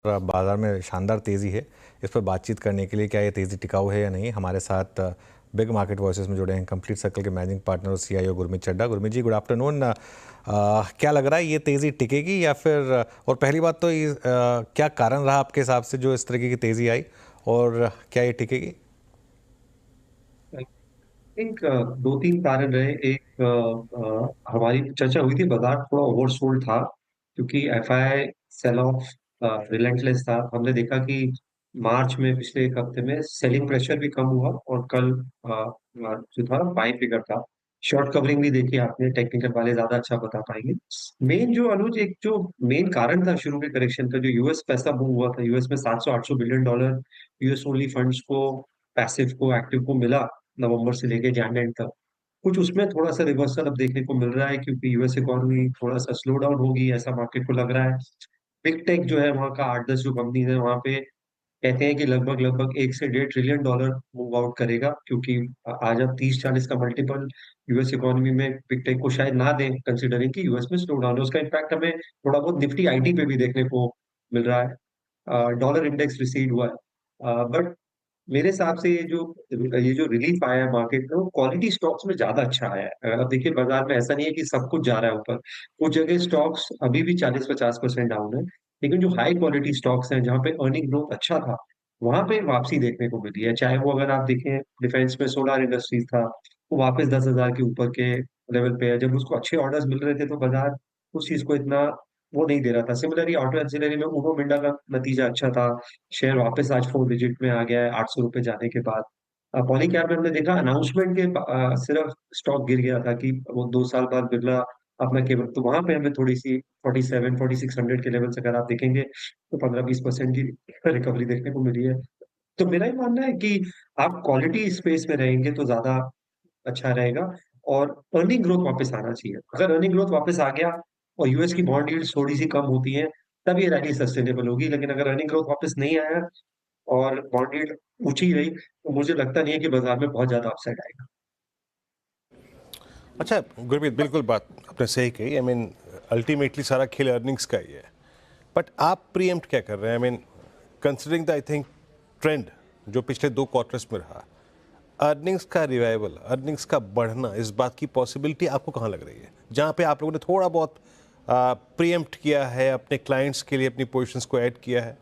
बाजार में शानदार तेज़ी है। इस पर बातचीत करने के लिए क्या ये तेज़ी टिकाऊ है या नहीं, हमारे साथ बिग मार्केट वॉइसेस में जुड़े हैं कंप्लीट सर्कल के मैनेजिंग पार्टनर और सीईओ गुरमीत चड्ढा। गुरमीत जी, गुड आफ्टरनून। क्या लग रहा है, ये तेज़ी टिकेगी या फिर और पहली बात तो क्या कारण रहा आपके हिसाब से जो इस तरीके की तेज़ी आई, और क्या ये टिकेगी? एक दो तीन कारण रहे। एक हमारी चर्चा हुई थी, बाजार थोड़ा ओवरसोल्ड था क्योंकि एफआई सेल ऑफ रिलेंटलेस था। हमने देखा कि मार्च में पिछले एक हफ्ते में सेलिंग प्रेशर भी कम हुआ और कल जो था बाइंग फिगर था। शॉर्ट कवरिंग भी देखी आपने, टेक्निकल वाले ज्यादा अच्छा बता पाएंगे। मेन जो अनुज, एक जो मेन कारण था शुरू के करेक्शन का, जो यूएस पैसा मूव हुआ था, यूएस में 700-800 billion dollar US only funds को, पैसिव को, एक्टिव को मिला नवंबर से लेके जैन एंड तक। कुछ उसमें थोड़ा सा रिवर्सल अब देखने को मिल रहा है क्योंकि यूएस इकोनॉमी थोड़ा सा स्लो डाउन होगी, ऐसा मार्केट को लग रहा है। बिग टेक जो है वहाँ का 8-10 जो कंपनीज है वहाँ पे कहते हैं कि लगभग लगभग 1 से 1.5 ट्रिलियन डॉलर मूव आउट करेगा, क्योंकि आज अब 30-40 का मल्टीपल यूएस इकोनॉमी में बिग टेक को शायद ना दें, कंसिडरिंग कि यूएस में स्लो डाउन है। उसका इम्पैक्ट हमें थोड़ा बहुत निफ्टी आईटी पे भी देखने को मिल रहा है। डॉलर इंडेक्स रिसीड हुआ है, बट मेरे हिसाब से ये जो रिलीफ आया है मार्केट में, वो क्वालिटी स्टॉक्स में ज्यादा अच्छा आया है। अब देखिए बाजार में ऐसा नहीं है कि सब कुछ जा रहा है ऊपर। कुछ जगह स्टॉक्स अभी भी 40-50% डाउन है, लेकिन जो हाई क्वालिटी स्टॉक्स हैं जहाँ पे अर्निंग ग्रोथ अच्छा था, वहां पे वापसी देखने को मिली है। चाहे वो अगर आप देखें डिफेंस में सोलार इंडस्ट्रीज था, वो वापस 10,000 के ऊपर के लेवल पे है। जब उसको अच्छे ऑर्डर्स मिल रहे थे तो बाजार उस चीज को इतना वो नहीं दे रहा था। सिमिलरली ऑटो एक्सिलरी में उनो मिंडा का नतीजा अच्छा था। शेयर वापस आज 4 डिजिट में आ गया है 800 रुपए जाने के बाद। पॉलीकैब में हमने देखा अनाउंसमेंट के सिर्फ स्टॉक गिर गया था कि वो 2 साल बाद बिरला अपना केवल, तो वहां पे हमें थोड़ी सी 47-4600 के लेवल से अगर आप देखेंगे तो 15-20% की रिकवरी देखने को मिली है। तो मेरा ही मानना है कि आप क्वालिटी स्पेस में रहेंगे तो ज्यादा अच्छा रहेगा, और अर्निंग ग्रोथ वापस आना चाहिए। अगर अर्निंग ग्रोथ वापस आ गया और यूएस की बॉन्ड यील्ड्स थोड़ी सी कम होती है, तब ये रैली सस्टेनेबल होगी। लेकिन अगर अर्निंग ग्रोथ वापस नहीं आया और बॉन्ड यील्ड ऊंची रही, तो मुझे लगता नहीं है कि बाजार में बहुत ज्यादा अपसाइड आएगा। अच्छा गुरमीत, बिल्कुल बात आपने सही कही। आई मीन अल्टीमेटली सारा खेल अर्निंग्स का ही है, बट आप प्रीएम्प्ट क्या कर रहे हैं? I mean considering the I think trend जो पिछले 2 क्वार्टर्स में रहा, अर्निंग्स का रिवाइवल, अर्निंग्स का बढ़ना, इस बात की पॉसिबिलिटी आपको कहाँ लग रही है, जहाँ पे आप लोगों ने थोड़ा बहुत प्रीएम्प्ट किया है, अपने क्लाइंट्स के लिए अपनी पोजीशंस को ऐड किया है?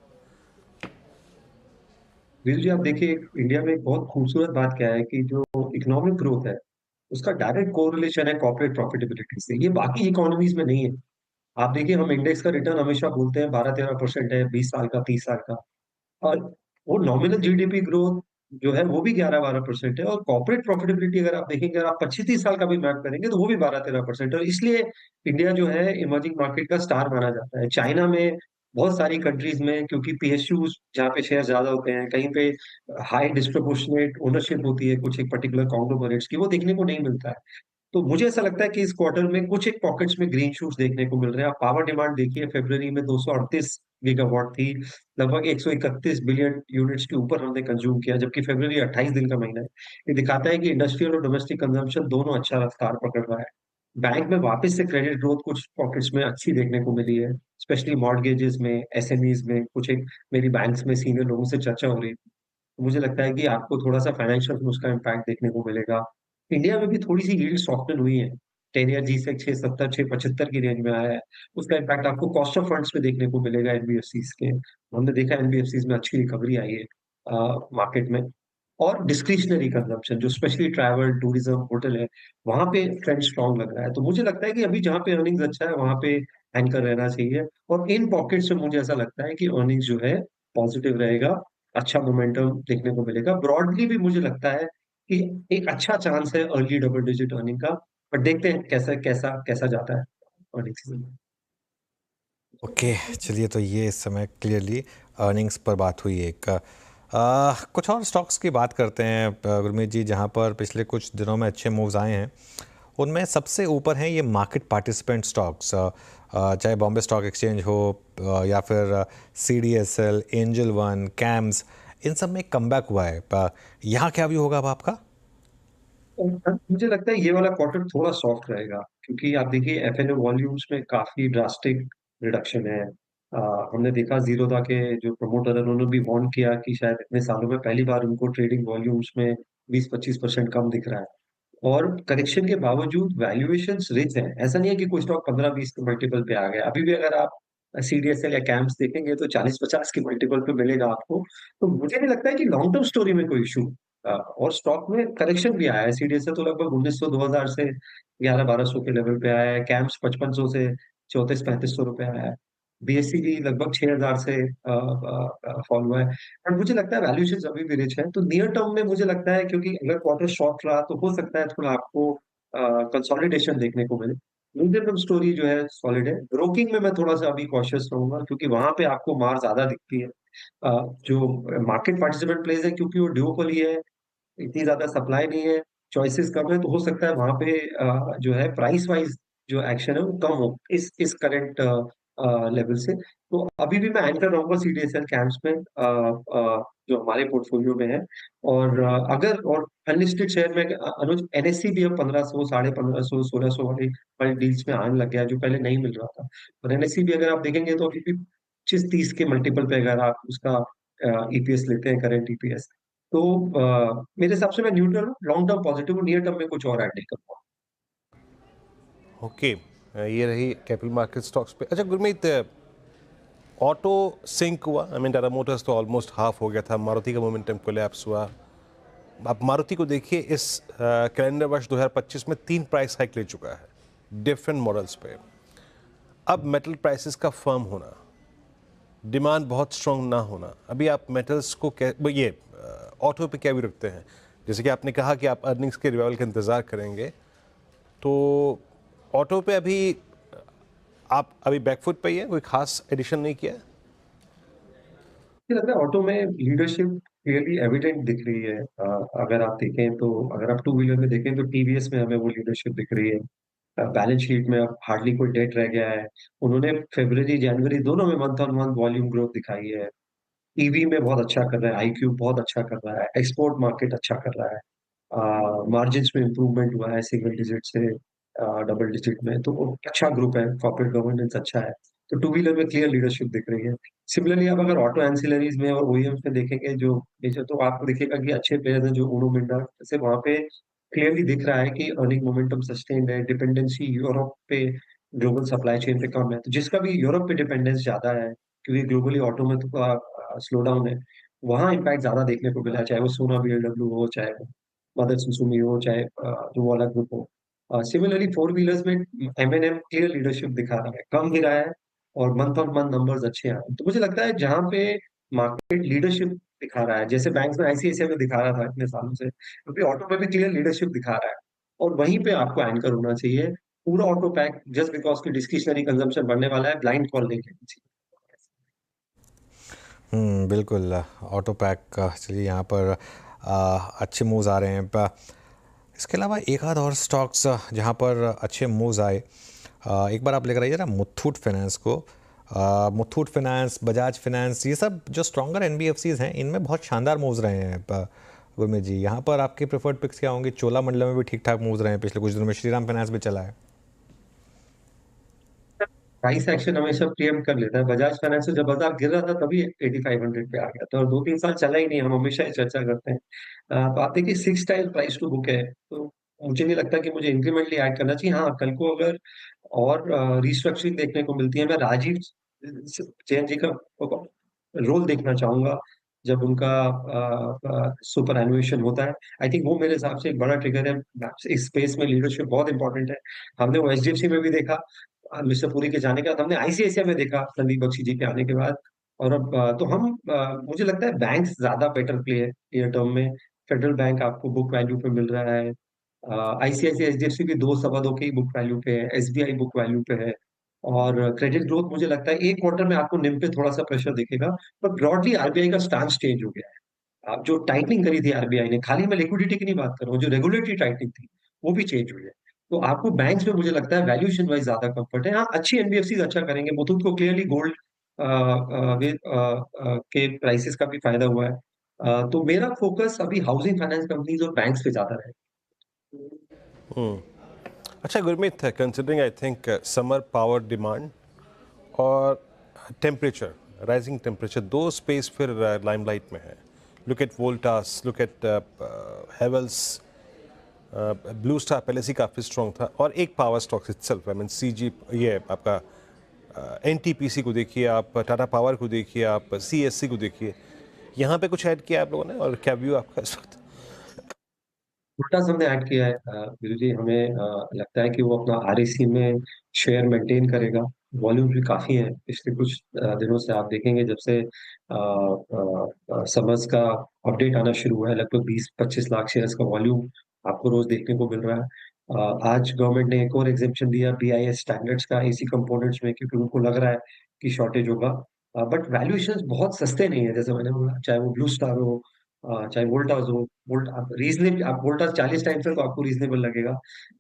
वीर जी, आप देखिए इंडिया में एक बहुत खूबसूरत बात क्या है कि जो इकोनॉमिक ग्रोथ है उसका डायरेक्ट कोरिलेशन है कॉर्पोरेट प्रॉफिटेबिलिटी से। ये बाकी इकोनॉमीज में नहीं है। आप देखिए हम इंडेक्स का रिटर्न हमेशा बोलते हैं 12-13% है, 20 साल का, 30 साल का। और वो नॉमिनल जीडीपी ग्रोथ जो है वो भी 11-12% है। और कॉर्पोरेट प्रॉफिटेबिलिटी अगर आप देखेंगे, अगर आप 25-30 साल का भी मैप करेंगे तो वो भी 12-13% है। और इसलिए इंडिया जो है इमर्जिंग मार्केट का स्टार माना जाता है। चाइना में, बहुत सारी कंट्रीज में, क्योंकि पीएसयू जहाँ पे शेयर ज्यादा होते हैं, कहीं पे हाई डिस्ट्रीब्यूशनेट ओनरशिप होती है कुछ एक पर्टिकुलर कॉन्ग्लोमरेट्स की, वो देखने को नहीं मिलता है। तो मुझे ऐसा लगता है कि इस क्वार्टर में कुछ एक पॉकेट्स में ग्रीन शूट्स देखने को मिल रहे हैं। आप पावर डिमांड देखिए, फरवरी में 238 गीगावाट थी, लगभग 131 बिलियन यूनिट्स के ऊपर हमने कंज्यूम किया, जबकि फरवरी 28 दिन का महीना है। ये दिखाता है कि इंडस्ट्रियल और डोमेस्टिक कंजम्पशन दोनों अच्छा रफ्तार पकड़ रहा है। बैंक में वापस से क्रेडिट ग्रोथ कुछ पॉकेट्स में अच्छी देखने को मिली है, स्पेशली मॉर्गेजेस में, एसएमईज में। कुछ एक मेरी बैंक्स में सीनियर लोगों से चर्चा हो रही थी, तो मुझे लगता है कि आपको थोड़ा सा फाइनेंशियल में उसका इम्पैक्ट देखने को मिलेगा। इंडिया में भी थोड़ी सी यील्ड सॉफ्टन हुई है। 10 ईयर जी से 6.70 6.75 की रेंज में आया है। उसका इम्पैक्ट आपको कॉस्ट ऑफ फंड्स पे देखने को मिलेगा एनबीएफसीज के। हमने देखा एनबीएफसीज में अच्छी रिकवरी आई है मार्केट में। और डिस्क्रिशनरी कंजम्पशन जो स्पेशली ट्रैवल, टूरिज्म, होटल है, वहां पे ट्रेंड स्ट्रांग लग रहा है। तो मुझे लगता है कि अभी जहाँ पे अर्निंग्स अच्छा है वहां पे एंकर रहना चाहिए। और इन पॉकेट्स में मुझे ऐसा लगता है कि अर्निंग्स जो है पॉजिटिव रहेगा, अच्छा मोमेंटम देखने को मिलेगा। ब्रॉडली भी मुझे लगता है कि एक अच्छा चांस है अर्ली डबल डिजिट अर्निंग का। बट देखते हैं कैसा कैसा कैसा जाता है अर्निंग सीजन। ओके, चलिए, तो ये इस समय क्लियरली अर्निंग्स पर बात हुई। एक कुछ और स्टॉक्स की बात करते हैं गुरमीत जी, जहां पर पिछले कुछ दिनों में अच्छे मूव्स आए हैं। उनमें सबसे ऊपर हैं ये मार्केट पार्टिसिपेंट स्टॉक्स, चाहे बॉम्बे स्टॉक एक्सचेंज हो, या फिर सीडीएसएल, एंजल वन, कैम्स, इन सब में कमबैक हुआ है। यहाँ क्या व्यू होगा अब आपका? मुझे लगता है ये वाला क्वार्टर थोड़ा सॉफ्ट रहेगा, क्योंकि आप देखिए एफएनओ वॉल्यूम्स में काफी ड्रास्टिक रिडक्शन है। अ, हमने देखा ज़ीरोधा के जो प्रमोटर हैं उन्होंने भी वार्न किया कि शायद इतने सालों में पहली बार उनको ट्रेडिंग वॉल्यूम्स में 20-25% कम दिख रहा है। और करेक्शन के बावजूद वैल्यूएशंस रिच हैं। ऐसा नहीं है कि कोई स्टॉक 15-20 के मल्टीपल पे आ गया। अभी भी अगर आप सीडीएसएल या कैम्प्स देखेंगे तो 40-50 के मल्टीपल पे मिलेगा आपको। तो मुझे नहीं लगता है कि लॉन्ग टर्म स्टोरी में कोई इश्यू और स्टॉक में करेक्शन भी आया है। सीडीएसएल तो लगभग 1900-2000 से 11-1200 के लेवल पे आया है। कैम्प्स 5500 से 3400-3500 रुपए आया है। बीएसई भी लगभग 6000 से फॉल हुआ है। बट मुझे लगता है वैल्यूएशंस अभी भी रिच है। तो नियर टर्म में मुझे लगता है क्योंकि अगर क्वार्टर शॉर्ट रहा तो हो सकता है थोड़ा आपको कंसोलिडेशन देखने को मिले। मीडियम टर्म स्टोरी जो है सॉलिड है। ब्रोकिंग में मैं थोड़ा-सा अभी कॉशियस रहूँगा क्योंकि वहाँ पे आपको मार ज़्यादा दिखती है। जो मार्केट पार्टिसिपेंट प्लेस है क्योंकि वो ड्यूओपोली है, इतनी ज़्यादा सप्लाई नहीं है, चॉइसेस कम है, तो हो सकता है वहाँ पे जो है प्राइस वाइज़ जो एक्शन है वो कम हो इस करंट लेवल से। तो अभी भी मैं एंकर रहूँगा सीडीएसएल कैम्प्स में जो हमारे पोर्टफोलियो में है और अगर और अनलिस्टेड शेयर में अनुज एनएससी भी अब 1500 साढ़े 1500 1600 वाली डील्स में आने लग गया है, जो पहले नहीं मिल रहा था। और एनएससी भी अगर आप देखेंगे तो अभी भी 25-30 के मल्टीपल पे अगर आप उसका ईपीएस लेते हैं करंट ईपीएस तो मेरे हिसाब से मैं न्यूट्रल हूँ, लॉन्ग टर्म पॉजिटिव हूँ, नियर टर्म में कुछ और ऐड नहीं करूँगा। ओके, ये रही कैपिटल मार्केट स्टॉक्स पे। अच्छा गुरमीत, ऑटो सिंक हुआ, आई मीन टाटा मोटर्स तो ऑलमोस्ट हाफ हो गया था, मारुति का मोमेंटम कोलैप्स हुआ। आप मारुति को देखिए, इस कैलेंडर वर्ष 2025 में 3 प्राइस हाइक ले चुका है डिफरेंट मॉडल्स पे। अब मेटल प्राइसेस का फर्म होना, डिमांड बहुत स्ट्रॉन्ग ना होना, अभी आप मेटल्स को ये ऑटो पे क्या भी रखते हैं? जैसे कि आपने कहा कि आप अर्निंग्स के रिवाइवल का इंतज़ार करेंगे, तो ऑटो पे अभी आप अभी बैकफुट पे ही है, कोई खास एडिशन नहीं किया है? मुझे लग रहा है ऑटो में लीडरशिप क्लियरली एविडेंट दिख रही है। अगर आप देखें तो अगर आप टू व्हीलर में देखें तो टीवीएस में हमें वो लीडरशिप दिख रही है। बैलेंस शीट में अब हार्डली कोई डेट रह गया है। उन्होंने फरवरी, जनवरी दोनों में month on month volume growth दिखाई है। ईवी में बहुत अच्छा कर रहा है, आईक्यूब बहुत अच्छा कर रहा है, एक्सपोर्ट मार्केट अच्छा कर रहा है। मार्जिन्स में इम्प्रूवमेंट हुआ है सिंगल डिजिट से डबल डिजिट में, तो वो अच्छा ग्रुप है, कॉर्पोरेट गवर्नेंस अच्छा है। तो टू व्हीलर में क्लियर लीडरशिप दिख रही है। सिमिलरली आप अगर ऑटो एंसिलरीज में और ओईएम्स में देखेंगे जो नीचे तो आपको दिखेगा कि अच्छे प्लेयर्स हैं जो उनो मिंडा जैसे वहाँ पे क्लियरली दिख रहा है कि अर्निंग मोमेंटम सस्टेन्ड है, डिपेंडेंसी यूरोप पे ग्लोबल सप्लाई चेन पे कम है। तो जिसका भी यूरोप पे डिपेंडेंस ज़्यादा है क्योंकि ग्लोबली ऑटो में तो स्लो डाउन है, वहाँ इम्पैक्ट ज़्यादा देखने को मिला है, चाहे वो सोना बीएलडब्ल्यू हो, चाहे वो मदर सुजुकी हो, चाहे जो वाला ग्रुप हो। सिमिलरली फोर व्हीलर्स में एम&एम क्लियर लीडरशिप दिखा रहा है, कम गिरा है और मंथ ऑन मंथ नंबर्स अच्छे आए हैं। तो मुझे लगता है जहाँ पे मार्केट लीडरशिप दिखा रहा है, जैसे बैंक्स में आईसीआईसीआई में दिखा रहा था इतने सालों से, क्योंकि ऑटो में भी क्लियर लीडरशिप दिखा रहा है और वहीं पे आपको एंकर होना चाहिए। पूरा ऑटो पैक जस्ट बिकॉज़ कि डिस्क्रिशनरी कंजम्पशन बढ़ने वाला है, ब्लाइंड कॉल नहीं लेनी चाहिए। बिल्कुल। ऑटो पैक का चलिए यहाँ पर अच्छे मूव्स आ रहे हैं। इसके अलावा एक आध और स्टॉक्स जहाँ पर अच्छे मूव्स आए, एक बार आप लेकर आइए ना मुथूट फाइनेंस को। मुथूट फाइनेंस, बजाज फाइनेंस, ये सब जो स्ट्रॉन्गर एनबीएफसीज हैं इनमें बहुत शानदार मूव्स रहे हैं। गुरमीत जी, यहाँ पर आपके प्रेफर्ड पिक्स क्या होंगे? चोलामंडलम में भी ठीक ठाक मूव्स रहे हैं पिछले कुछ दिनों में, श्रीराम फाइनेंस भी चला है। प्राइस एक्शन हमेशा प्रीएम्प्ट कर लेता है। बजाज फाइनेंस जब बाजार गिर रहा था तभी 8500 पे आ गया था और 2-3 साल चला ही नहीं। हम हमेशा ये चर्चा करते हैं। तो आप देखिए 6 टाइम प्राइस टू बुक है, तो मुझे नहीं लगता कि मुझे इंक्रीमेंटली ऐड करना चाहिए। हाँ, कल को अगर और रिस्ट्रक्चरिंग देखने को मिलती है, मैं राजीव जैन जी का रोल देखना चाहूँगा जब उनका सुपर एन्युएशन होता है। आई थिंक वो मेरे हिसाब से एक बड़ा ट्रिगर है। इस स्पेस में लीडरशिप बहुत इंपॉर्टेंट है। हमने वो एचडीएफसी में भी देखा मिस्टर पुरी के जाने के बाद, हमने आईसीआईसीआई में देखा संदीप बख्शी जी के आने के बाद और अब तो हम मुझे लगता है बैंक्स ज़्यादा बेटर प्ले है नियर टर्म में। फेडरल बैंक आपको बुक वैल्यू पे मिल रहा है। आईसीआईसीआई, एचडीएफसी भी 2 सवा 2 के ही बुक वैल्यू पे है, एसबीआई बुक वैल्यू पे है और क्रेडिट ग्रोथ मुझे लगता है 1 क्वार्टर में आपको निम पे थोड़ा-सा प्रेशर दिखेगा, पर ब्रॉडली आरबीआई का स्टांस चेंज हो गया है। अब जो टाइटनिंग करी थी आरबीआई ने, खाली मैं लिक्विडिटी की नहीं बात कर रहा हूँ, जो रेगुलेटरी टाइटनिंग थी, वो भी चेंज हुई है। तो आपको बैंक्स में मुझे लगता है वैल्यूएशन वाइज़ ज़्यादा कम्फर्ट है। हाँ, अच्छी एनबीएफसीज़ अच्छा करेंगे। मुथूट को क्लियरली गोल्ड के प्राइसेज़ का भी फायदा हुआ है। तो मेरा फोकस अभी हाउसिंग फाइनेंस कंपनीज़ और बैंक्स पे ज़्यादा रहेगा। अच्छा Gurmeet, considering I think summer power demand और टेम्परेचर, राइजिंग टेम्परेचर, दो स्पेस फिर लाइमलाइट में है. Look at Voltas, look at Havells, blue star पहले से काफ़ी स्ट्रॉन्ग था. और एक power stocks itself, I mean CG, ये आपका एनटीपीसी को देखिए आप, टाटा पावर को देखिए आप, सीएससी को देखिए. यहाँ पे कुछ ऐड किया आप लोगों ने, और क्या व्यू आपका इस वक्त? उल्टा हमने ऐड किया है वीरू जी। हमें लगता है कि वो अपना आरएसी में शेयर मेंटेन करेगा। वॉल्यूम भी काफ़ी है। पिछले कुछ दिनों से आप देखेंगे जब से समर्स का अपडेट आना शुरू हुआ है, लगभग 20-25 लाख शेयर्स का वॉल्यूम आपको रोज़ देखने को मिल रहा है। आज गवर्नमेंट ने एक और एग्ज़ेम्पशन दिया बीआईएस स्टैंडर्ड्स का एसी कंपोनेंट्स में, क्योंकि उनको लग रहा है कि शॉर्टेज होगा। बट वैल्यूएशंस बहुत सस्ते नहीं है, जैसे मैंने बोला, चाहे वो ब्लू स्टार हो, चाहे वोल्टास हो। वोल्ट आप रीज़नेबल, आप वोल्टास 40 टाइम्स है तो आपको रीज़नेबल लगेगा,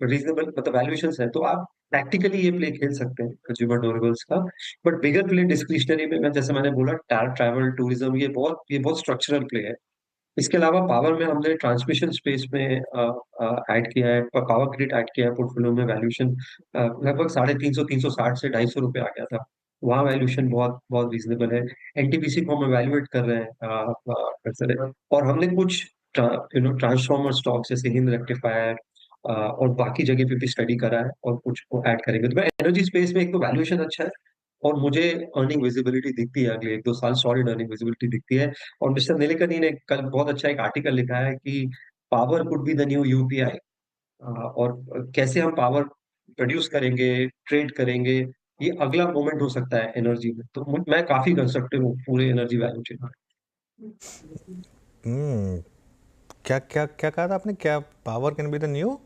बट रीज़नेबल मतलब वैल्यूएशंस है, तो आप टैक्टिकली ये प्ले खेल सकते हैं कंज्यूमर ड्यूरेबल्स का। बट बिगर प्ले डिस्क्रिशनरी में, मैं जैसे मैंने बोला, ट्रैवल, टूरिज्म, ये बहुत स्ट्रक्चरल प्ले है। इसके अलावा पावर में हमने ट्रांसमिशन स्पेस में ऐड किया है, पावर ग्रिड ऐड किया है पोर्टफोलियो में। वैल्यूएशन लगभग 350, 360 से ₹250 आ गया था। वहाँ वैल्यूएशन बहुत बहुत रीज़नेबल है। एनटीपीसी को हम इवैल्यूएट कर रहे हैं और हमने कुछ ट्रांसफार्मर स्टॉक्स जैसे हिंद रेक्टिफायर और बाकी जगह पे भी स्टडी करा है, और कुछ को ऐड करेंगे। तो मैं एनर्जी स्पेस में, एक तो वैल्यूएशन अच्छा है और मुझे अर्निंग विजिबिलिटी दिखती है, अगले 1-2 साल सॉलिड अर्निंग विजिबिलिटी दिखती है। और मिस्टर नीलकनी ने कल बहुत अच्छा एक आर्टिकल लिखा है कि power could be the new UPI, और कैसे हम पावर प्रोड्यूस करेंगे, ट्रेड करेंगे, ये अगला मोमेंट हो सकता है एनर्जी में। तो मैं काफ़ी कंस्ट्रक्टिव हूँ पूरे एनर्जी वैल्यू चेन में। हम्म, क्या क्या क्या कहा था आपने? क्या power can be the new?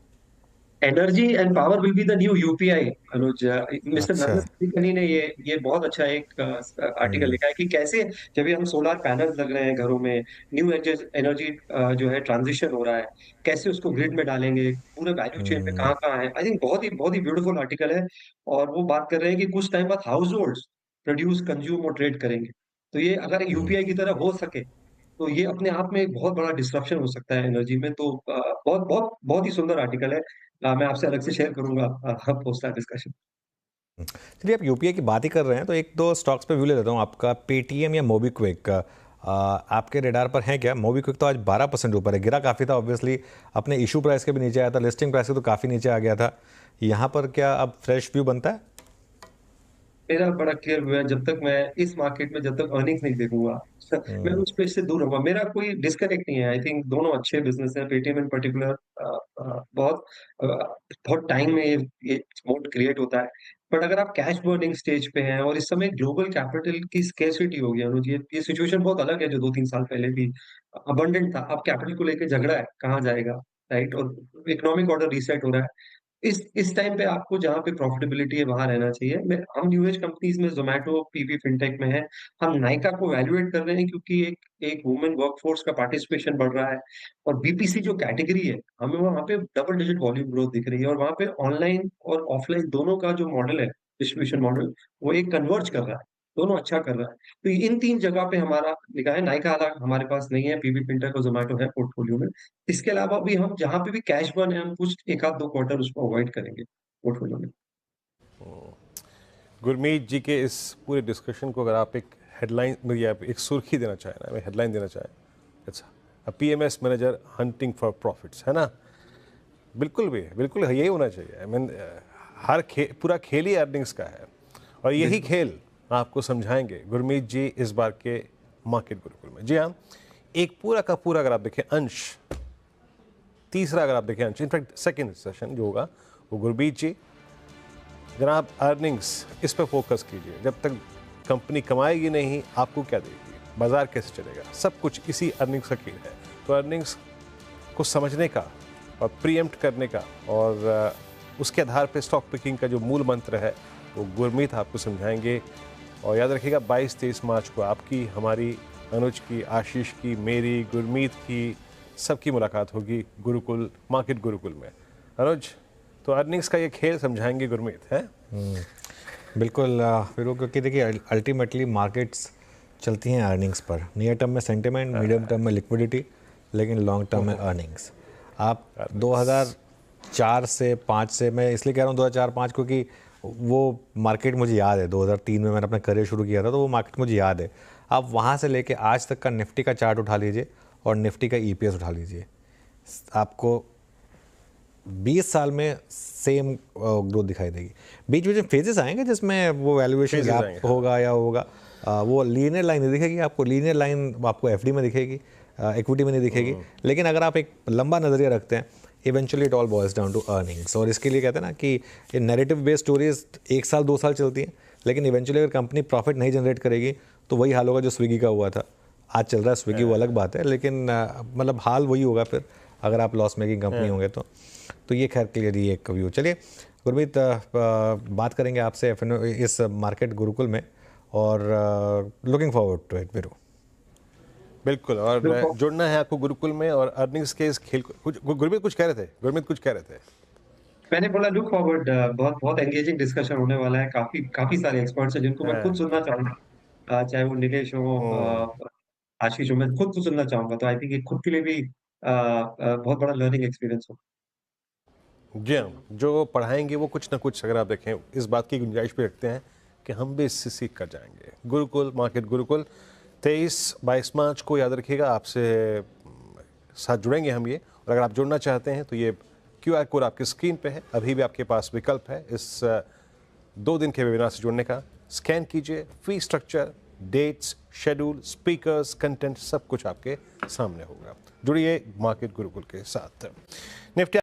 Energy and power will be the new UPI, Anuj. Mister अच्छा। नंदन निलेकनी ने ये बहुत अच्छा एक आर्टिकल हम्म। लिखा है कि कैसे जब ये हम सोलर पैनल लग रहे हैं घरों में, न्यू एनर्जी जो है ट्रांजिशन हो रहा है, कैसे उसको ग्रिड में डालेंगे, पूरे वैल्यू चेन में हम्म। कहाँ-कहाँ है। आई थिंक बहुत ही ब्यूटीफुल आर्टिकल है। और वो बात कर रहे हैं कि कुछ टाइम बाद हाउस होल्ड्स प्रोड्यूस, कंज्यूम और ट्रेड करेंगे। तो ये अगर हम्म। यूपीआई की तरह हो सके, तो ये अपने आप में एक बहुत बड़ा डिस्रप्शन हो सकता है एनर्जी में। तो बहुत बहुत बहुत ही सुंदर आर्टिकल है। मैं आपसे अलग से शेयर करूँगा पोस्ट डिस्कशन। चलिए, आप यूपीआई की बात ही कर रहे हैं तो एक दो स्टॉक्स पे व्यू ले लेता हूँ आपका। पेटीएम या मोबीक्विक का आपके रेडार पर है क्या? मोबीक्विक तो आज 12% ऊपर है, गिरा काफ़ी था ऑब्वियसली, अपने इशू प्राइस के भी नीचे आया था, लिस्टिंग प्राइस के तो काफ़ी नीचे आ गया था। यहाँ पर क्या अब फ्रेश व्यू बनता है? मेरा बड़ा क्लियर व्यू है, जब तक मैं इस मार्केट में जब तक अर्निंग्स नहीं देखूँगा, मैं उस स्पेस से दूर रहूँगा। मेरा कोई डिस्कनेक्ट नहीं है। आई थिंक दोनों अच्छे बिज़नेस हैं। पेटीएम इन पर्टिकुलर अ, बहुत टाइम में ये मोड क्रिएट होता है। बट अगर आप कैश बर्निंग स्टेज पे हैं और इस समय ग्लोबल कैपिटल की स्केर्सिटी हो गई है अनुज, ये सिचुएशन बहुत अलग है जो 2-3 साल पहले थी। अबंडेंट था, अब कैपिटल को लेके झगड़ा है, कहाँ जाएगा, राइट? और इकोनॉमिक ऑर्डर रीसेट हो रहा है। इस टाइम पे आपको जहाँ पे प्रॉफिटेबिलिटी है वहाँ रहना चाहिए। हम न्यू एज कंपनीज़ में ज़ोमैटो, पीवी फिनटेक में हैं। हम नायका को वैल्यूएट कर रहे हैं क्योंकि एक एक वुमेन वर्कफोर्स का पार्टिसिपेशन बढ़ रहा है, और बीपीसी जो कैटेगरी है, हमें वहाँ पे डबल डिजिट वॉल्यूम ग्रोथ दिख रही है, और वहाँ पे ऑनलाइन और ऑफलाइन दोनों का जो मॉडल है, डिस्ट्रीब्यूशन मॉडल, वो एक कन्वर्ज कर रहा है। दोनों अच्छा कर रहा है। तो इन 3 जगह पे हमारा निगाह है। नायका हालाँकि हमारे पास नहीं है, पीवी फिनटेक और ज़ोमैटो है पोर्टफोलियो में। इसके अलावा भी हम जहाँ पे भी कैश बर्न है, हम कुछ 1 आध 2 क्वार्टर उसको अवॉइड करेंगे पोर्टफोलियो में। गुरमीत जी के इस पूरे डिस्कशन को अगर आप एक हेडलाइन या एक सुर्खी देना चाहें ना, मैं हेडलाइन देना चाहें, अच्छा, a PMS manager hunting for profits, है ना? बिल्कुल भी है, बिल्कुल यही होना चाहिए। आई मीन पूरा खेल ही अर्निंग्स का है, और यही खेल आपको समझाएंगे गुरमीत जी इस बार के मार्केट गुरुकुल में। जी हाँ, एक पूरा का पूरा अगर आप देखें अंश, तीसरा अगर आप देखें अंश, इनफैक्ट सेकेंड सेशन जो होगा वो गुरमीत जी, जनाब अर्निंग्स इस पर फोकस कीजिए। जब तक कंपनी कमाएगी नहीं, आपको क्या देगी, बाजार कैसे चलेगा, सब कुछ इसी अर्निंग्स का खेल है। तो अर्निंग्स को समझने का और प्रीएम्प्ट करने का और उसके आधार पे स्टॉक पिकिंग का जो मूल मंत्र है वो गुरमीत आपको समझाएंगे। और याद रखिएगा 22-23 मार्च को आपकी, हमारी, अनुज की, आशीष की, मेरी, गुरमीत की, सबकी मुलाकात होगी गुरुकुल, मार्केट गुरुकुल में। अनुज, तो अर्निंग्स का ये खेल समझाएंगे गुरमीत, है? बिल्कुल फिर वो, क्योंकि देखिए अल्टीमेटली मार्केट्स चलती हैं अर्निंग्स पर। नियर टर्म में सेंटिमेंट, मीडियम टर्म में लिक्विडिटी, लेकिन लॉन्ग टर्म में अर्निंग्स। आप 2004 से 5 से, मैं इसलिए कह रहा हूँ 2004-5 क्योंकि वो मार्केट मुझे याद है, 2003 में मैंने अपना करियर शुरू किया था, तो वो मार्केट मुझे याद है। आप वहाँ से लेके आज तक का निफ्टी का चार्ट उठा लीजिए और निफ्टी का ईपीएस उठा लीजिए, आपको 20 साल में सेम ग्रोथ दिखाई देगी। बीच बीच में फेजेस आएंगे जिसमें वो वैल्यूएशन Phases गैप आएंगे, होगा या होगा, वो लीनियर लाइन नहीं दिखेगी आपको, लीनियर लाइन आपको एफडी में दिखेगी, इक्विटी में नहीं दिखेगी। लेकिन अगर आप एक लंबा नज़रिया रखते हैं, eventually it all boils down to earnings. और इसके लिए कहते हैं ना कि ये नैरेटिव बेस्ड स्टोरीज 1 साल 2 साल चलती हैं, लेकिन इवेंचुअली अगर कंपनी प्रॉफिट नहीं जनरेट करेगी तो वही हाल होगा जो स्विगी का हुआ था। आज चल रहा है स्विगी, वो अलग बात है, लेकिन मतलब हाल वही होगा फिर अगर आप लॉस मेकिंग कंपनी होंगे तो ये खैर क्लियरली एक व्यू। चलिए गुरमीत, बात करेंगे आपसे इस मार्केट गुरुकुल में, और looking forward to it Veeru. बिल्कुल, और बिल्कुल। जुड़ना है आपको गुरुकुल में और अर्निंग्स के इस खेल को। गुरमीत कुछ कह रहे थे, गुरमीत कुछ कह रहे थे। मैंने बोला लुक फॉरवर्ड, बहुत बहुत एंगेजिंग डिस्कशन होने वाला है। काफी काफी सारे एक्सपर्ट्स हैं जिनको मैं खुद हाँ। सुनना चाहूंगा, चाहे वो नीलेश हो, आशीष हो, मैं खुद को सुनना चाहूंगा। तो आई थिंक ये खुद के लिए भी बहुत बड़ा लर्निंग एक्सपीरियंस हो। जी हाँ, जो पढ़ाएंगे वो कुछ ना कुछ, अगर आप देखें, इस बात की गुंजाइश भी रखते हैं कि हम भी इससे सीख कर जाएंगे। गुरुकुल, मार्केट गुरुकुल 23-22 मार्च को याद रखिएगा, आपसे साथ जुड़ेंगे हम ये। और अगर आप जुड़ना चाहते हैं तो ये QR कोड आपकी स्क्रीन पे है, अभी भी आपके पास विकल्प है इस 2 दिन के वेबिनार से जुड़ने का। स्कैन कीजिए, fee structure, dates, schedule, speakers, content, सब कुछ आपके सामने होगा। जुड़िए मार्केट गुरुकुल के साथ। निफ्टी